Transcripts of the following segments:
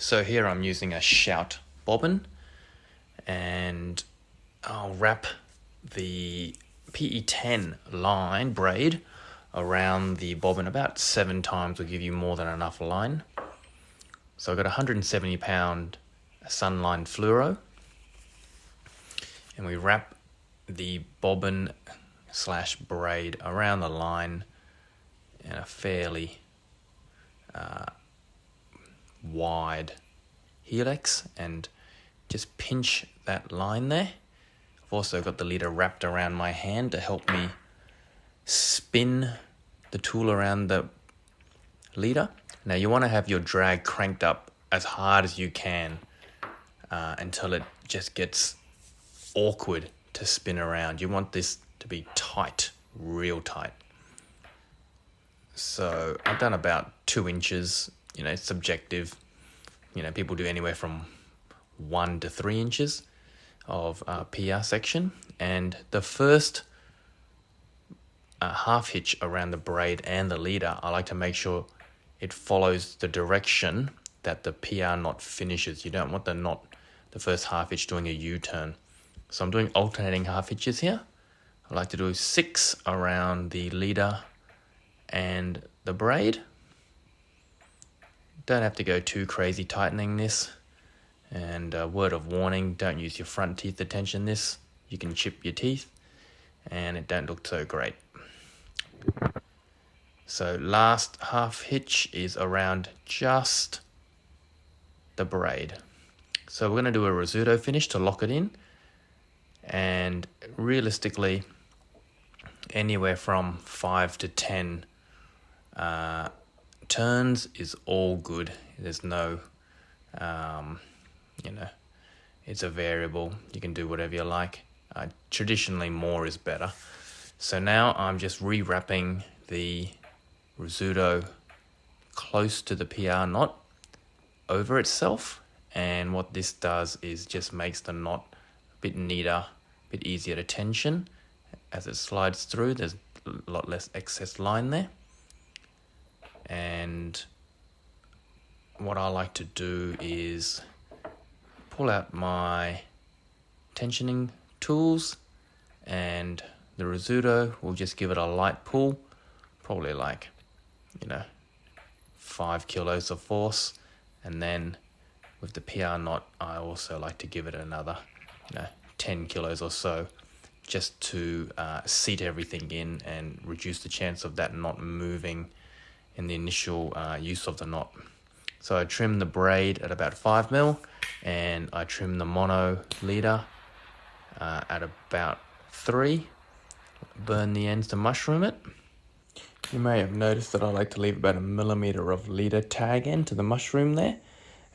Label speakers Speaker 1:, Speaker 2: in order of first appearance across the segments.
Speaker 1: So here I'm using a shout bobbin, and I'll wrap the PE10 line braid around the bobbin about 7 times. Will give you more than enough line. So I've got 170 pound Sunline fluoro, and we wrap the bobbin slash braid around the line in a fairly wide helix and just pinch that line there. I've also got the leader wrapped around my hand to help me spin the tool around the leader. Now you want to have your drag cranked up as hard as you can until it just gets awkward to spin around. You want this to be tight, real tight. So I've done about 2 inches, it's subjective. People do anywhere from 1 to 3 inches of PR section. And the first half hitch around the braid and the leader, I like to make sure it follows the direction that the PR knot finishes. You don't want the first half hitch doing a U-turn. So I'm doing alternating half hitches here. I like to do 6 around the leader and the braid. Don't have to go too crazy tightening this. And a word of warning, don't use your front teeth to tension this. You can chip your teeth and it don't look so great. So last half hitch is around just the braid. So we're going to do a rizutto finish to lock it in. And realistically, anywhere from 5 to 10 turns is all good. There's no, it's a variable. You can do whatever you like. Traditionally, more is better. So now I'm just rewrapping the rizutto close to the PR knot over itself. And what this does is just makes the knot a bit neater, a bit easier to tension. As it slides through, there's a lot less excess line there. And what I like to do is pull out my tensioning tools, and the rizutto will just give it a light pull, probably like 5 kilos of force. And then with the PR knot, I also like to give it another 10 kilos or so, just to seat everything in and reduce the chance of that knot moving in the initial use of the knot. So I trim the braid at about 5 mil, and I trim the mono leader at about 3. Burn the ends to mushroom it. You may have noticed that I like to leave about 1 millimeter of leader tag end to the mushroom there,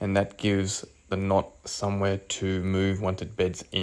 Speaker 1: and that gives the knot somewhere to move once it beds in.